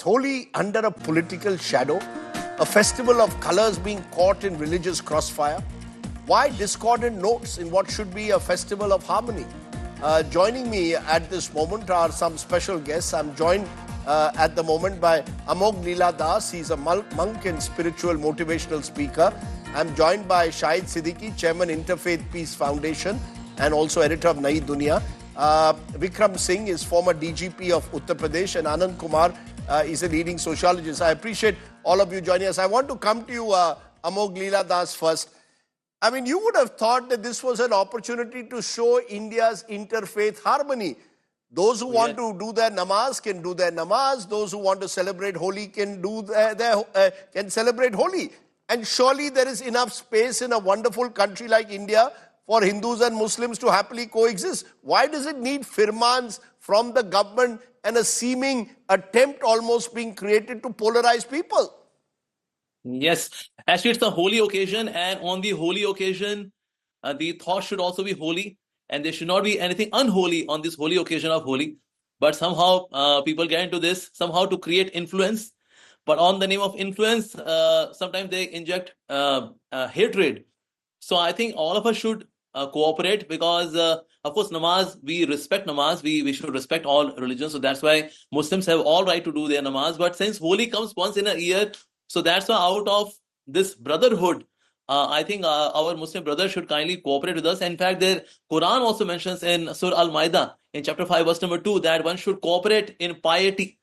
Holi under a political shadow, a festival of colors being caught in religious crossfire. Why discordant notes in what should be a festival of harmony? Joining me at this moment are some special guests. I'm joined at the moment by Amogh Lila Das. He's a monk and spiritual motivational speaker. I'm joined by Shahid Siddiqui, Chairman Interfaith Peace Foundation and also editor of Nai Dunya. Vikram Singh is former DGP of Uttar Pradesh, and Anand Kumar is a leading sociologist. I appreciate all of you joining us. I want to come to you, Amogh Lila Das, first. I mean, you would have thought that this was an opportunity to show India's interfaith harmony. Those who want to do their namaz can do their namaz. Those who want to celebrate Holi can do can celebrate Holi. And surely there is enough space in a wonderful country like India for Hindus and Muslims to happily coexist. Why does it need firmans from the government and a seeming attempt almost being created to polarize people? Yes, actually it's a holy occasion, and on the holy occasion, the thought should also be holy, and there should not be anything unholy on this holy occasion of Holi. But somehow people get into this, somehow to create influence. But on the name of influence, sometimes they inject hatred. So I think all of us should cooperate because, of course, namaz, we respect namaz. We should respect all religions. So that's why Muslims have all right to do their namaz. But since Holi comes once in a year, so that's why out of this brotherhood, I think our Muslim brothers should kindly cooperate with us. In fact, the Quran also mentions in Surah Al-Ma'idah, in chapter 5, verse number 2, that one should cooperate in piety.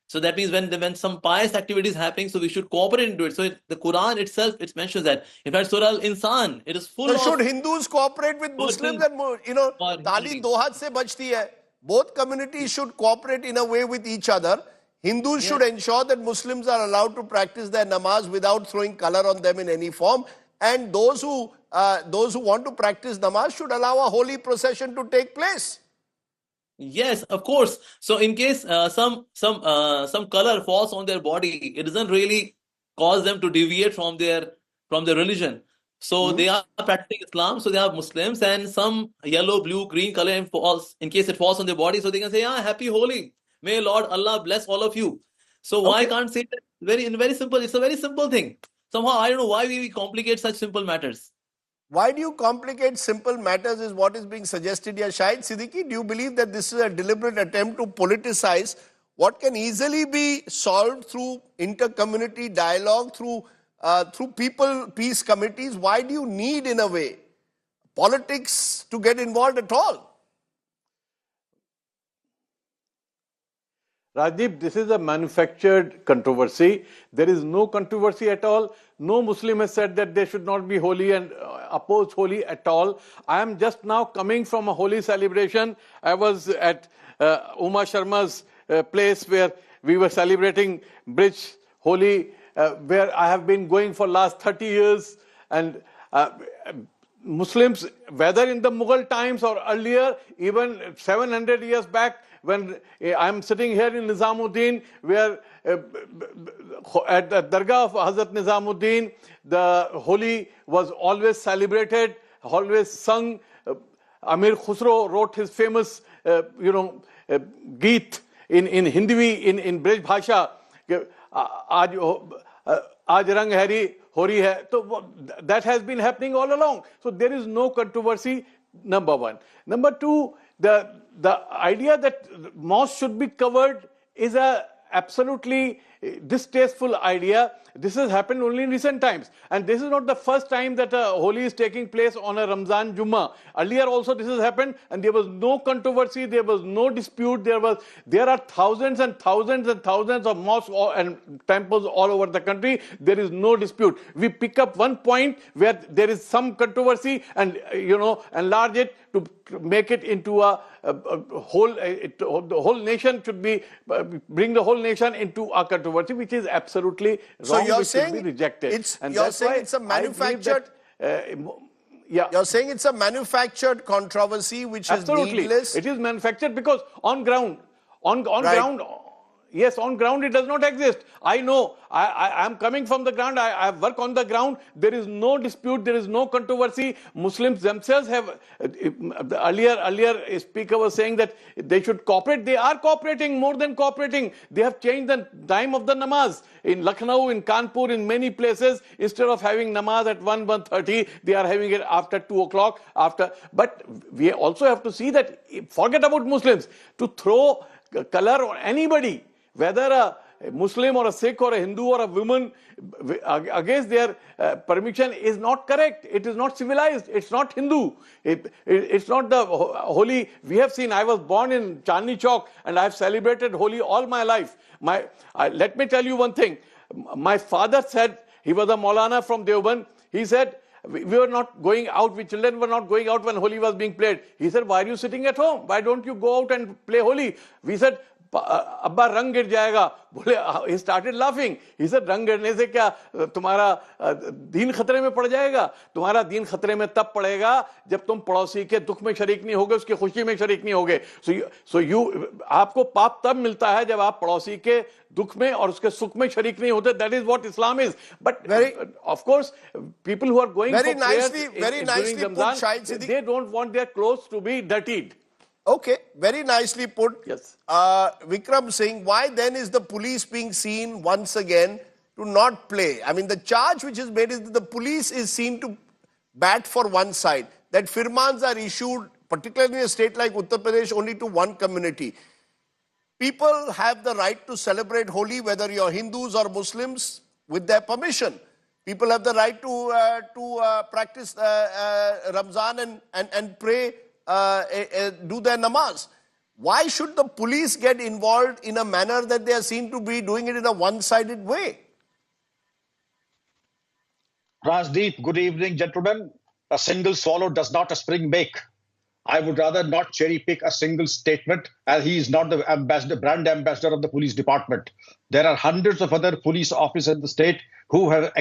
So that means when some pious activity is happening, so we should cooperate into it. So the Quran itself, it mentions that. In fact, Surah Al-Insan, it is full of... Should Hindus cooperate with Muslims? And, tali do haath se bachti hai. Both communities should cooperate in a way with each other. Hindus should ensure that Muslims are allowed to practice their namaz without throwing color on them in any form. And those who want to practice namaz should allow a holy procession to take place. Yes, of course. So in case some color falls on their body, it doesn't really cause them to deviate from their religion. So they are practicing Islam, so they are Muslims, and some yellow, blue, green color in case it falls on their body, so they can say, happy Holi. May Lord Allah bless all of you. So why can't say that? Very simple. It's a very simple thing. Somehow I don't know why we complicate such simple matters. Why do you complicate simple matters is what is being suggested here. Shahid Siddiqui, do you believe that this is a deliberate attempt to politicize what can easily be solved through inter-community dialogue, through peace committees? Why do you need, in a way, politics to get involved at all? Rajdeep, this is a manufactured controversy. There is no controversy at all. No Muslim has said that they should not be holy and oppose Holi at all. I am just now coming from a Holi celebration. I was at Uma Sharma's place where we were celebrating Bridge Holi, where I have been going for last 30 years. And Muslims, whether in the Mughal times or earlier, even 700 years back, when I'm sitting here in Nizamuddin, where at the Dargah of Hazrat Nizamuddin, the Holi was always celebrated, always sung. Amir Khusro wrote his famous, Geet in Hindi, in Brij Bhasha, Aaj Rang Hari Hori Hai. So that has been happening all along. So there is no controversy, number one. Number two, the idea that mosque should be covered is a absolutely distasteful idea. This has happened only in recent times. And this is not the first time that Holi is taking place on a Ramzan Jummah. Earlier also this has happened, and there was no controversy, there was no dispute. There are thousands and thousands and thousands of mosques and temples all over the country. There is no dispute. We pick up one point where there is some controversy and, enlarge it to make it into a whole, the whole nation should be, bring the whole nation into a controversy, which is absolutely wrong, you're which saying should be rejected. You're saying it's a manufactured... You're saying it's a manufactured controversy which is needless? It is manufactured because on ground, Yes, on ground it does not exist. I know. I am coming from the ground. I work on the ground. There is no dispute. There is no controversy. Muslims themselves have. The earlier speaker was saying that they should cooperate. They are cooperating, more than cooperating. They have changed the time of the namaz. In Lucknow, in Kanpur, in many places, instead of having namaz at 1:30, they are having it after 2 o'clock. But we also have to see that, forget about Muslims, to throw color on anybody, whether a Muslim or a Sikh or a Hindu or a woman, against their permission, is not correct. It is not civilized. It's not Hindu. It's not the Holi. We have seen, I was born in Chandni Chowk and I have celebrated Holi all my life. Let me tell you one thing. My father said, he was a Maulana from Deoband, he said, we were not going out, we children were not going out when Holi was being played. He said, why are you sitting at home? Why don't you go out and play Holi? We said, Abba, rang gir jayega. He started laughing. He said, rang girne se kya tumhara deen khatre mein pad jayega? Tumhara deen khatre mein tab padega jab tum padोसी के दुख में शरीक नहीं होगे, उसकी खुशी में शरीक नहीं होगे. So you, आपको पाप तब मिलता है जब आप पड़ोसी के दुख में और उसके सुख में शरीक नहीं होते. That is what Islam is. But of course, people who are going for prayers during Ramadan, they don't want their clothes to be dirtied. Okay, very nicely put. Yes. Vikram Singh, why then is the police being seen once again to not play? I mean, the charge which is made is that the police is seen to bat for one side. That firmans are issued, particularly in a state like Uttar Pradesh, only to one community. People have the right to celebrate Holi, whether you're Hindus or Muslims, with their permission. People have the right to practice Ramzan and pray, do their namaz. Why should the police get involved in a manner that they are seen to be doing it in a one-sided way? Rajdeep, good evening, gentlemen. A single swallow does not a spring make. I would rather not cherry pick a single statement, as he is not the brand ambassador of the police department. There are hundreds of other police officers in the state who have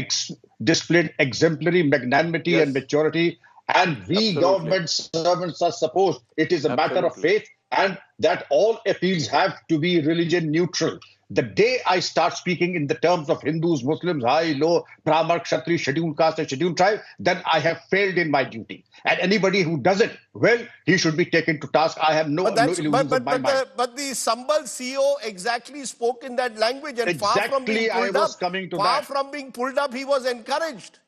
displayed exemplary magnanimity and maturity. And we government servants are supposed, it is a matter of faith, and that all appeals have to be religion neutral. The day I start speaking in the terms of Hindus, Muslims, high, low, Brahman, Kshatriya, scheduled caste and scheduled tribe, then I have failed in my duty. And anybody who does it, well, he should be taken to task. I have no illusions in my mind. But the Sambal CEO exactly spoke in that language, and far from being pulled up, he was encouraged.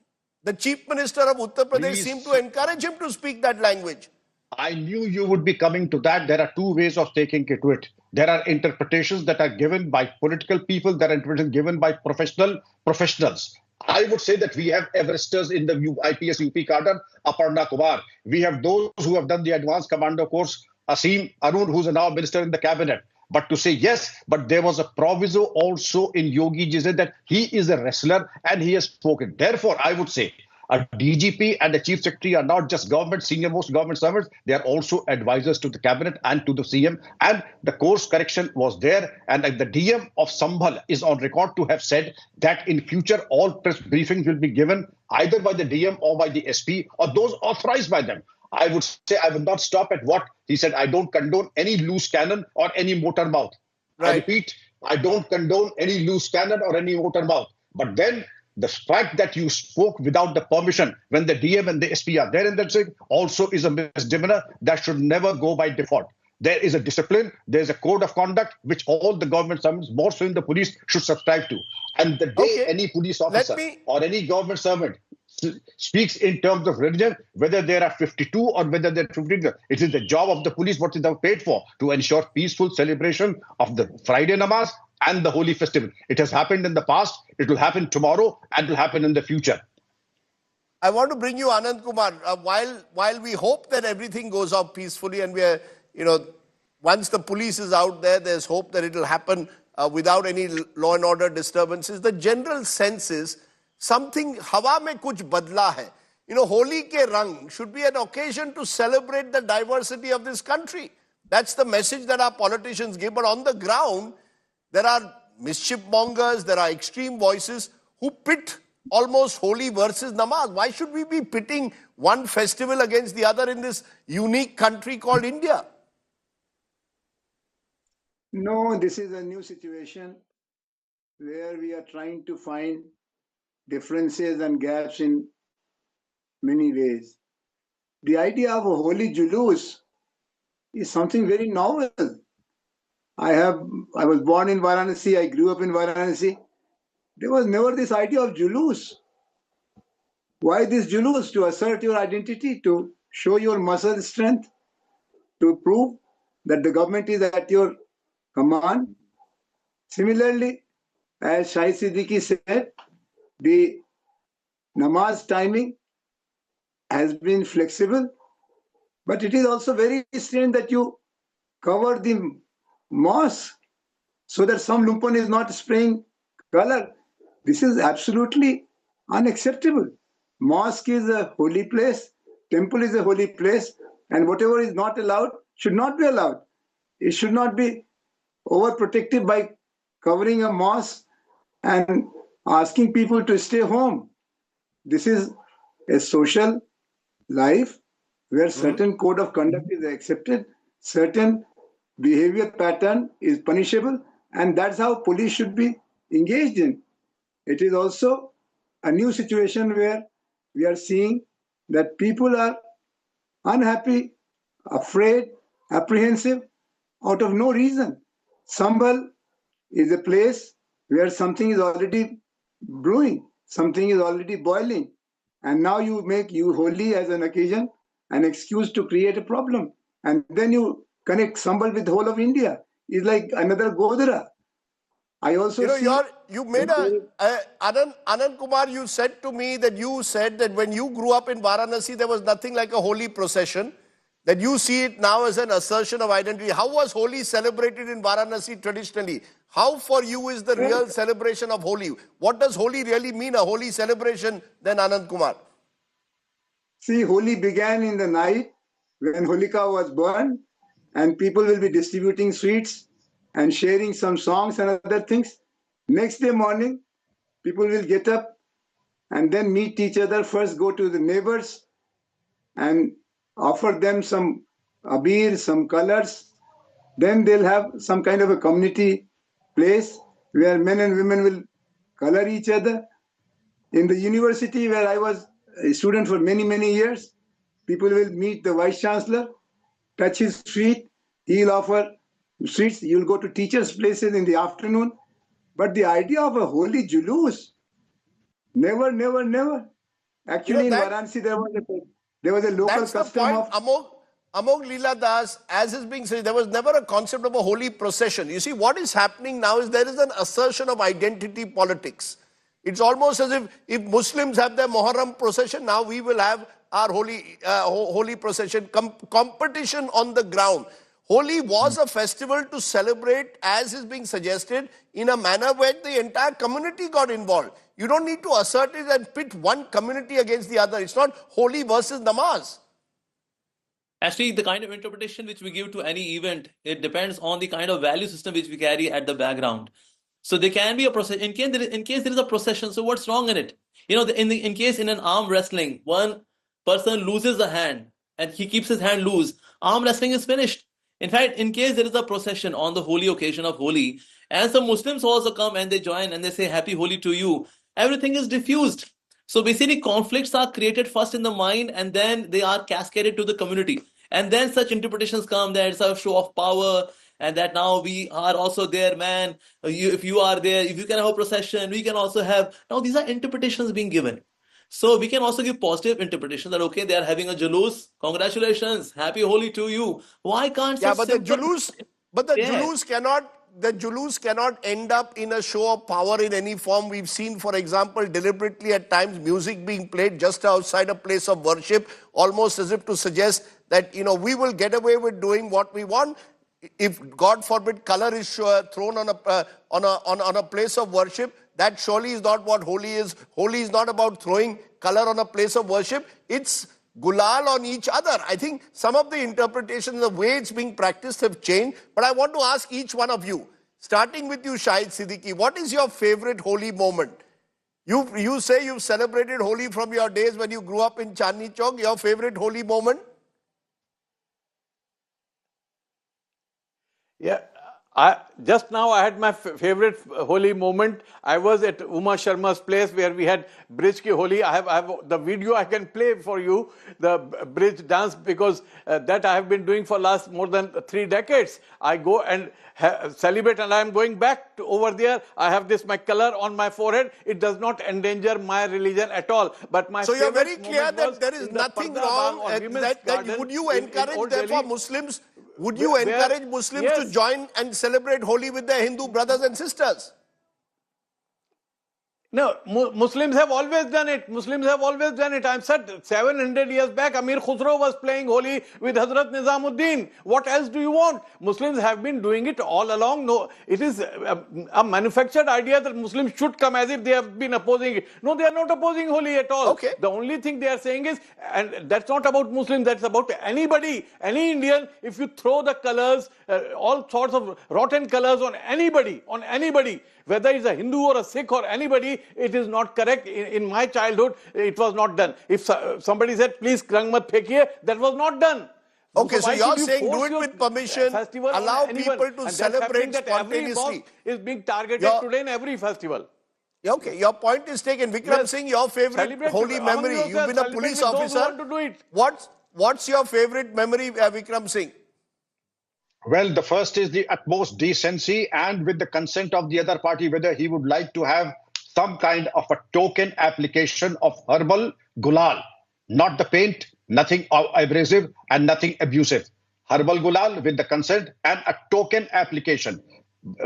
The Chief Minister of Uttar Pradesh seemed to encourage him to speak that language. I knew you would be coming to that. There are two ways of taking it to it. There are interpretations that are given by political people, there are interpretations given by professionals. I would say that we have Everesters in the IPS UP cadre, Aparna Kumar. We have those who have done the advanced commando course, Asim Arun, who's now minister in the cabinet. But to say yes, but there was a proviso also in Yogi Ji that he is a wrestler and he has spoken. Therefore, I would say a DGP and a chief secretary are not just government, senior most government servants. They are also advisors to the cabinet and to the CM. And the course correction was there. And the DM of Sambhal is on record to have said that in future, all press briefings will be given either by the DM or by the SP or those authorized by them. I would say I would not stop at what he said. I don't condone any loose cannon or any motor mouth. Right. I repeat, I don't condone any loose cannon or any motor mouth. But then the fact that you spoke without the permission when the DM and the SP are there in that thing also is a misdemeanor that should never go by default. There is a discipline, there is a code of conduct which all the government servants, more so in the police, should subscribe to. And the day any police officer or any government servant speaks in terms of religion, whether there are 52 or whether there are 15, it is the job of the police, what they are paid for, to ensure peaceful celebration of the Friday namaz and the Holi festival. It has happened in the past, it will happen tomorrow, and it will happen in the future. I want to bring you Anand Kumar. While we hope that everything goes off peacefully and we are, once the police is out there, there's hope that it will happen without any law and order disturbances. The general sense is something hawa mein kuch badla hai. Holi ke rang should be an occasion to celebrate the diversity of this country. That's the message that our politicians give. But on the ground, there are mischief mongers, there are extreme voices who pit almost Holi versus namaz. Why should we be pitting one festival against the other in this unique country called India? No, this is a new situation where we are trying to find differences and gaps in many ways. The idea of a holy julus is something very novel. I was born in Varanasi, I grew up in Varanasi. There was never this idea of julus. Why this julus? To assert your identity, to show your muscle strength, to prove that the government is at your command. Similarly, as Shai Siddiqui said, the namaz timing has been flexible, but it is also very strange that you cover the mosque so that some lumpen is not spraying color. This is absolutely unacceptable. Mosque is a holy place, temple is a holy place, and whatever is not allowed should not be allowed. It should not be overprotective by covering a mosque and asking people to stay home. This is a social life where certain code of conduct is accepted, certain behavior pattern is punishable, and that's how police should be engaged in. It is also a new situation where we are seeing that people are unhappy, afraid, apprehensive out of no reason. Sambal is a place where something is already brewing, something is already boiling, and now you make you Holi as an occasion, an excuse to create a problem, and then you connect Sambal with the whole of India. It's like another Godhra. I also You know, see. you made Anand Kumar, you said to me that you said that when you grew up in Varanasi, there was nothing like a holy procession, that you see it now as an assertion of identity. How was Holi celebrated in Varanasi traditionally? How for you is the real celebration of Holi? What does Holi really mean, a holy celebration, then Anand Kumar? See, Holi began in the night when Holika was burned, and people will be distributing sweets and sharing some songs and other things. Next day morning, people will get up and then meet each other. First, go to the neighbors and offer them some abir, some colors. Then they'll have some kind of a community place where men and women will color each other. In the university where I was a student for many, many years, people will meet the vice chancellor, touch his feet, he'll offer sweets. You'll go to teachers' places in the afternoon. But the idea of a holy julus, never, never, never. You know, Actually, in Varanasi, there was a local that's the custom point, of. Amogh Lila Das, as is being said, there was never a concept of a holy procession. You see, what is happening now is there is an assertion of identity politics. It's almost as if Muslims have their Muharram procession, now we will have our holy procession, competition on the ground. Holi was a festival to celebrate, as is being suggested, in a manner where the entire community got involved. You don't need to assert it and pit one community against the other. It's not Holi versus namaz. Actually, the kind of interpretation which we give to any event, it depends on the kind of value system which we carry at the background. So there can be a process in case there is a procession. So what's wrong in it? You know, in case in an arm wrestling, one person loses a hand and he keeps his hand loose, arm wrestling is finished. In fact, in case there is a procession on the holy occasion of Holi, and some Muslims also come and they join and they say Happy Holi to you, everything is diffused. So basically, conflicts are created first in the mind and then they are cascaded to the community. And then such interpretations come that it's a show of power and that now we are also there, man. If you are there, if you can have a procession, we can also have. Now, these are interpretations being given. So we can also give positive interpretation that, okay, they are having a julus. Congratulations. Happy Holi to you. Why can't Yeah, such simple. but the Yeah. julus cannot end up in a show of power in any form. We've seen, for example, deliberately at times music being played just outside a place of worship, almost as if to suggest that, you know, we will get away with doing what we want. If God forbid color is thrown on a place of worship, that surely is not what Holi is. Holi is not about throwing color on a place of worship. It's gulal on each other. I think some of the interpretations, the way it's being practiced have changed. But I want to ask each one of you, starting with you, Shahid Siddiqui, what is your favorite Holi moment? You say you've celebrated Holi from your days when you grew up in Chandni Chowk. Your favorite Holi moment? Yeah, Just now I had my favorite Holi moment. I was at Uma Sharma's place where we had bridge ki Holi. I have the video I can play for you, the bridge dance, because that I have been doing for last more than 3 decades. I go and celebrate, and I am going back to over there. I have my color on my forehead. It does not endanger my religion at all. But my So you're very favorite clear moment that was there is in the nothing Parda wrong, Bagh or Women's that Garden would you in encourage Old therefore Delhi. Muslims, would you encourage Muslims to Yes. join and celebrate Holi with their Hindu brothers and sisters? No, Muslims have always done it. Muslims have always done it. I'm said 700 years back, Amir Khusro was playing Holi with Hazrat Nizamuddin. What else do you want? Muslims have been doing it all along. No, it is a manufactured idea that Muslims should come as if they have been opposing it. No, they are not opposing Holi at all. Okay. The only thing they are saying is, and that's not about Muslims, that's about anybody, any Indian, if you throw the colors, all sorts of rotten colors on anybody, whether it's a Hindu or a Sikh or anybody, it is not correct. In my childhood, it was not done. If somebody said, please rang mat phekiye, that was not done. Okay, so why you're should saying do force it your with permission, festival on allow anyone? people to And that's celebrate happening that every spontaneously. mosque is being targeted Your- today in every festival. Okay, your point is taken. Vikram Yes. Singh, your favorite Celebrate Holi among memory. You've yourselves, been a celebrate police with those who officer. want to do it. What's your favorite memory, Vikram Singh? Well, the first is the utmost decency, and with the consent of the other party, whether he would like to have some kind of a token application of herbal gulal, not the paint, nothing abrasive and nothing abusive. Herbal gulal with the consent and a token application.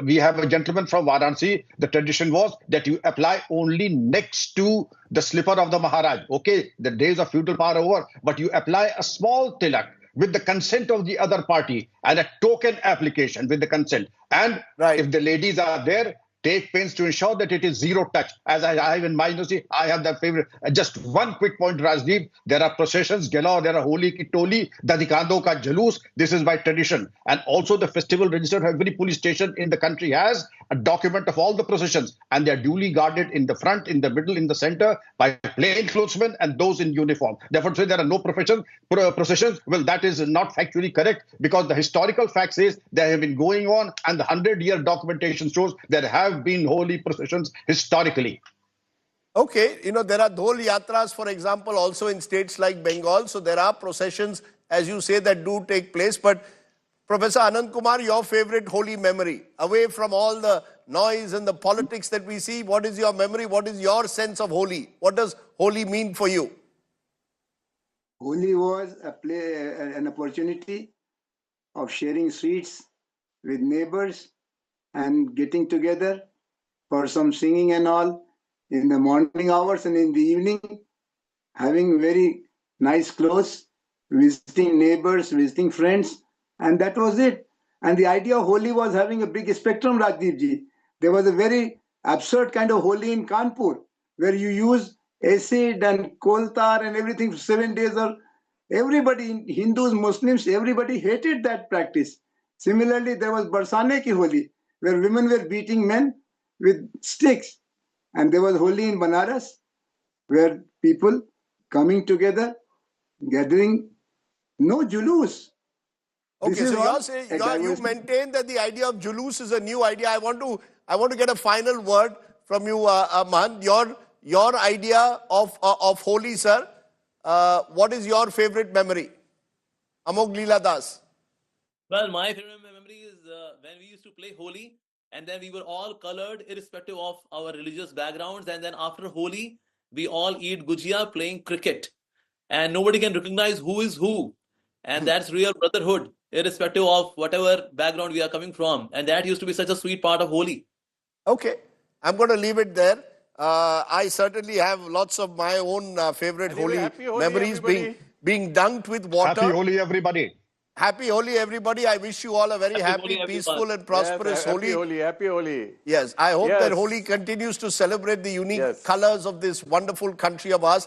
We have a gentleman from Varanasi. The tradition was that you apply only next to the slipper of the Maharaj. Okay, the days of feudal power are over, but you apply a small tilak with the consent of the other party and a token application with the consent. And Right. if the ladies are there, take pains to ensure that it is zero touch. As I have in my university, I have that favorite. Just one quick point, Rajdeep. There are processions, Gela, there are Holi ki Toli, Dadikando ka Jalus. This is by tradition. And also the festival register, every police station in the country has a document of all the processions. And they are duly guarded in the front, in the middle, in the center by plainclothesmen and those in uniform. Therefore, say there are no processions. Well, that is not factually correct, because the historical fact says they have been going on, and the 100-year documentation shows there have been holy processions historically. Okay, there are Dhol Yatras, for example, also in states like Bengal. So there are processions, as you say, that do take place. But Professor Anand Kumar, your favorite Holi memory, away from all the noise and the politics that we see, what is your memory? What is your sense of Holi? What does Holi mean for you? Holi was an opportunity of sharing sweets with neighbors and getting together for some singing and all in the morning hours, and in the evening having very nice clothes, visiting neighbors, visiting friends, and that was it. And the idea of Holi was having a big spectrum, Rajdeep ji. There was a very absurd kind of Holi in Kanpur, where you use acid and coal tar and everything for 7 days. Or everybody, Hindus, Muslims, everybody hated that practice. Similarly, there was Barsane ki Holi, where women were beating men with sticks. And there was Holi in Banaras, where people coming together, gathering, no julus. Okay, so you're saying you maintain that the idea of julus is a new idea. I want to get a final word from you, Mahant. Your idea of Holi, sir. What is your favorite memory? Amogh Lila Das. Well, my favorite memory is when we used to play Holi, and then we were all colored irrespective of our religious backgrounds. And then after Holi, we all eat gujia playing cricket. And nobody can recognize who is who. And that's real brotherhood, irrespective of whatever background we are coming from. And that used to be such a sweet part of Holi. Okay, I'm going to leave it there. I certainly have lots of my own favorite Anyway, Holi happy Holi, memories being dunked with water. Happy Holi, everybody. Happy Holi, everybody. I wish you all a very happy, Holi, peaceful, everyone. and prosperous Happy Holi. Holi, happy Holi. Yes, I hope that Yes. Holi continues to celebrate the unique Yes. colors of this wonderful country of ours.